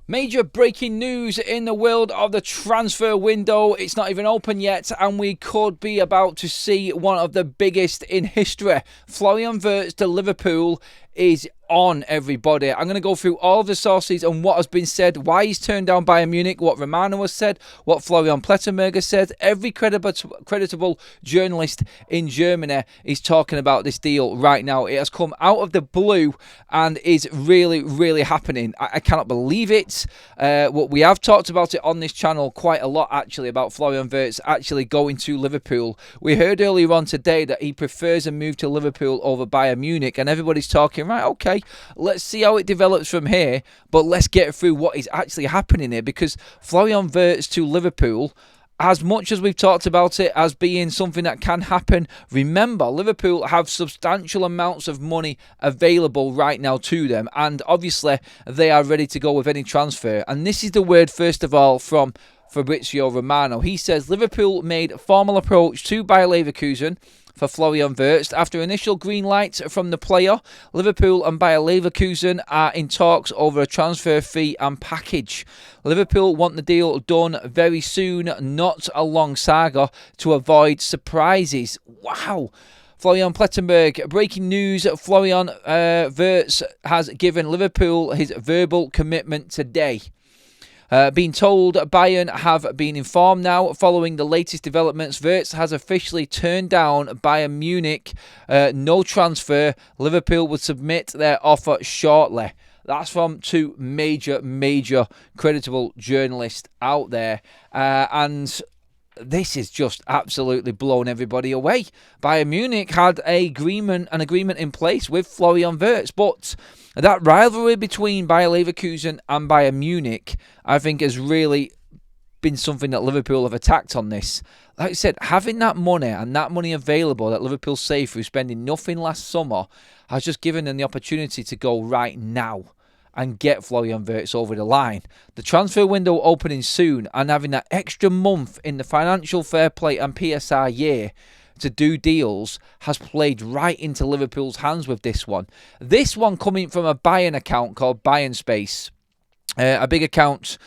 Major breaking news in the world of the transfer window. It's not even open yet, and we could be about to see one of the biggest in history. Florian Wirtz to Liverpool is on, everybody. I'm going to go through all of the sources and what has been said, why he's turned down Bayern Munich, what Romano has said, what Florian Plettenberger said. Every creditable journalist in Germany is talking about this deal right now. It has come out of the blue and is really, really happening. I cannot believe it. We have talked about it on this channel quite a lot, actually, about Florian Wirtz actually going to Liverpool. We heard earlier on today that he prefers a move to Liverpool over Bayern Munich, and everybody's talking, right, okay, let's see how it develops from here, but let's get through what is actually happening here, because Florian Wirtz to Liverpool, as much as we've talked about it as being something that can happen, remember, Liverpool have substantial amounts of money available right now to them, and obviously they are ready to go with any transfer. And this is the word, first of all, from Fabrizio Romano. He says Liverpool made formal approach to Bayer Leverkusen for Florian Wirtz. After initial green light from the player, Liverpool and Bayer Leverkusen are in talks over a transfer fee and package. Liverpool want the deal done very soon, not a long saga, to avoid surprises. Wow. Florian Plettenberg, breaking news, Florian Wirtz has given Liverpool his verbal commitment today. Being told Bayern have been informed now following the latest developments. Wirtz has officially turned down Bayern Munich. No transfer. Liverpool would submit their offer shortly. That's from two major creditable journalists out there. And this is just absolutely blown everybody away. Bayern Munich had an agreement in place with Florian Wirtz, but that rivalry between Bayer Leverkusen and Bayern Munich, I think, has really been something that Liverpool have attacked on this. Like I said, having that money and that money available that Liverpool saved through spending nothing last summer has just given them the opportunity to go right now and get Florian Wirtz over the line. The transfer window opening soon, and having that extra month in the financial fair play and PSR year to do deals has played right into Liverpool's hands with this one. This one coming from a Bayern account called Bayern Space. A big account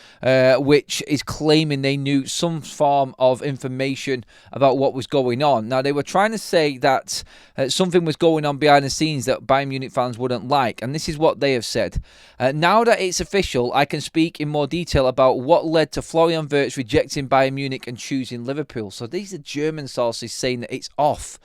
which is claiming they knew some form of information about what was going on. Now, they were trying to say that something was going on behind the scenes that Bayern Munich fans wouldn't like, and this is what they have said. Now that it's official, I can speak in more detail about what led to Florian Wirtz rejecting Bayern Munich and choosing Liverpool. So these are German sources saying that it's off.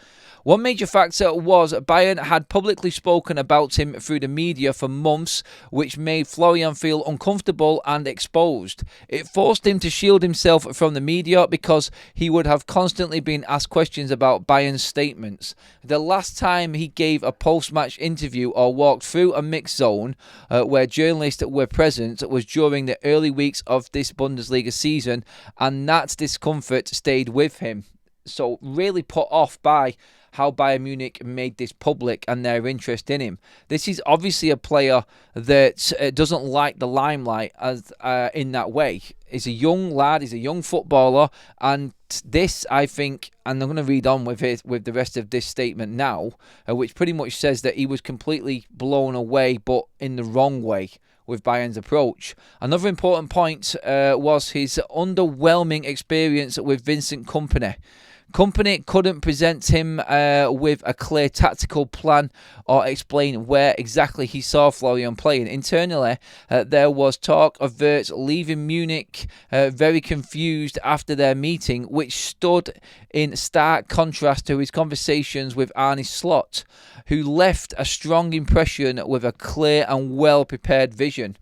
One major factor was Bayern had publicly spoken about him through the media for months, which made Florian feel uncomfortable and exposed. It forced him to shield himself from the media because he would have constantly been asked questions about Bayern's statements. The last time he gave a post-match interview or walked through a mixed zone where journalists were present was during the early weeks of this Bundesliga season, and that discomfort stayed with him. So really put off by how Bayern Munich made this public and their interest in him. This is obviously a player that doesn't like the limelight as in that way. He's a young lad, he's a young footballer, and this, I think, and I'm going to read on with the rest of this statement now, which pretty much says that he was completely blown away, but in the wrong way, with Bayern's approach. Another important point was his underwhelming experience with Vincent Kompany. Kompany couldn't present him with a clear tactical plan or explain where exactly he saw Florian playing. Internally, there was talk of Wirtz leaving Munich very confused after their meeting, which stood in stark contrast to his conversations with Arne Slot, who left a strong impression with a clear and well-prepared vision.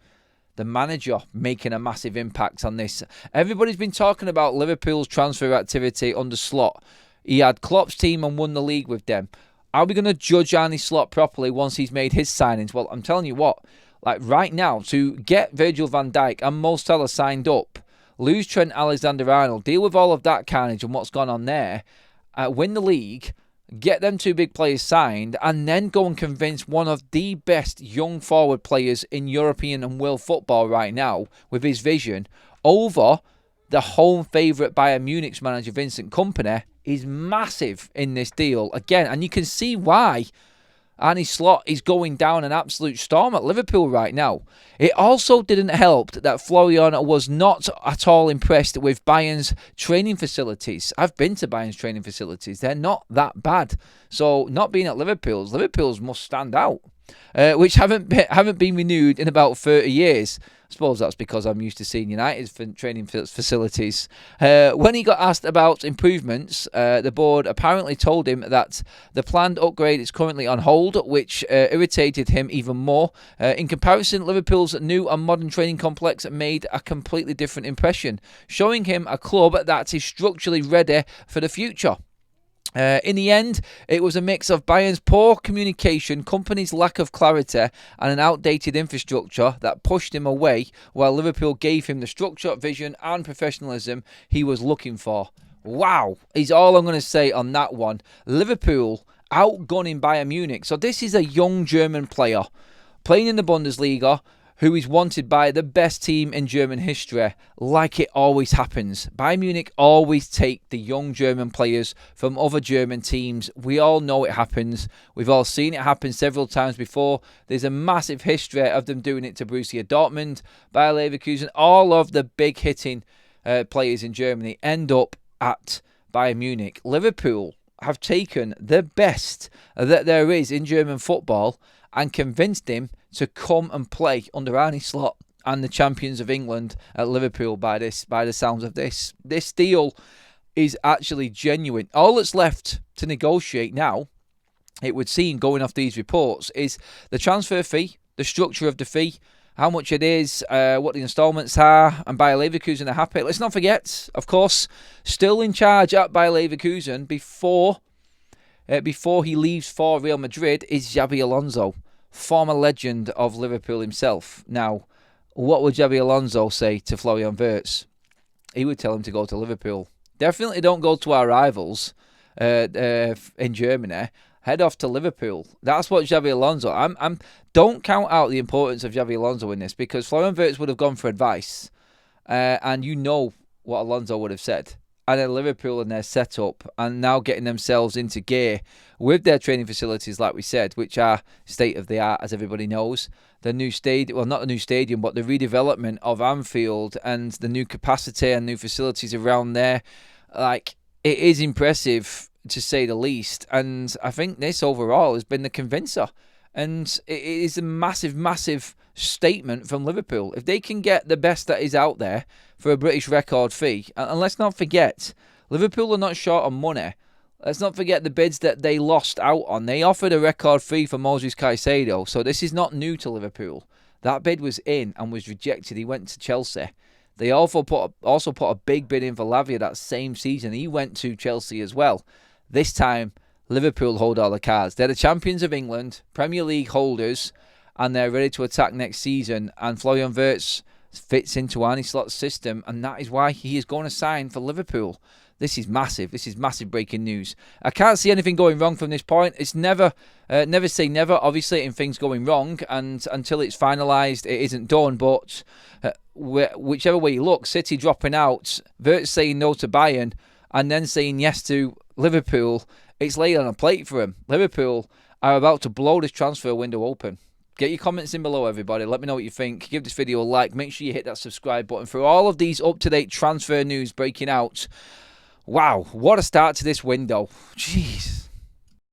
The manager making a massive impact on this. Everybody's been talking about Liverpool's transfer activity under Slot. He had Klopp's team and won the league with them. Are we going to judge Arne Slot properly once he's made his signings? Well, I'm telling you what, like right now, to get Virgil van Dijk and Mo Salah signed up, lose Trent Alexander-Arnold, deal with all of that carnage and what's gone on there, win the league, get them two big players signed, and then go and convince one of the best young forward players in European and world football right now with his vision over the home favourite Bayern Munich's manager Vincent Kompany is massive in this deal again, and you can see why Arne Slot is going down an absolute storm at Liverpool right now. It also didn't help that Florian was not at all impressed with Bayern's training facilities. I've been to Bayern's training facilities. They're not that bad. So not being at Liverpool's must stand out, which haven't been renewed in about 30 years. I suppose that's because I'm used to seeing United's training facilities. When he got asked about improvements, the board apparently told him that the planned upgrade is currently on hold, which irritated him even more. In comparison, Liverpool's new and modern training complex made a completely different impression, showing him a club that is structurally ready for the future. In the end, it was a mix of Bayern's poor communication, company's lack of clarity, and an outdated infrastructure that pushed him away, while Liverpool gave him the structure, vision, and professionalism he was looking for. Wow, is all I'm going to say on that one. Liverpool outgunning Bayern Munich. So this is a young German player playing in the Bundesliga, who is wanted by the best team in German history, like it always happens. Bayern Munich always take the young German players from other German teams. We all know it happens. We've all seen it happen several times before. There's a massive history of them doing it to Borussia Dortmund, Bayer Leverkusen. All of the big hitting players in Germany end up at Bayern Munich. Liverpool have taken the best that there is in German football and convinced him to come and play under Arne Slot and the champions of England at Liverpool by the sounds of this. This deal is actually genuine. All that's left to negotiate now, it would seem, going off these reports, is the transfer fee, the structure of the fee, how much it is, what the instalments are, and Bayer Leverkusen are happy. Let's not forget, of course, still in charge at Bayer Leverkusen before he leaves for Real Madrid is Xabi Alonso, former legend of Liverpool himself. Now, what would Xabi Alonso say to Florian Wirtz? He would tell him to go to Liverpool. Definitely don't go to our rivals in Germany. Head off to Liverpool. That's what Xabi Alonso. Don't count out the importance of Xabi Alonso in this, because Florian Wirtz would have gone for advice, and you know what Alonso would have said. And then Liverpool and their setup, and now getting themselves into gear with their training facilities, like we said, which are state of the art, as everybody knows. The new stadium, well, not the new stadium, but the redevelopment of Anfield and the new capacity and new facilities around there. Like, it is impressive, to say the least. And I think this overall has been the convincer. And it is a massive, massive statement from Liverpool. If they can get the best that is out there for a British record fee, and let's not forget, Liverpool are not short on money. Let's not forget the bids that they lost out on. They offered a record fee for Moses Caicedo, so this is not new to Liverpool. That bid was in and was rejected. He went to Chelsea. They also put a big bid in for Lavia that same season. He went to Chelsea as well. This time, Liverpool hold all the cards. They're the champions of England, Premier League holders, and they're ready to attack next season. And Florian Wirtz fits into Arne Slot's system, and that is why he is going to sign for Liverpool. This is massive. This is massive breaking news. I can't see anything going wrong from this point. It's never say never, obviously, in things going wrong, and until it's finalised, it isn't done. But whichever way you look, City dropping out, Wirtz saying no to Bayern, and then saying yes to Liverpool, it's laid on a plate for him. Liverpool are about to blow this transfer window open. Get your comments in below, everybody. Let me know what you think. Give this video a like. Make sure you hit that subscribe button for all of these up-to-date transfer news breaking out. Wow, what a start to this window. Jeez.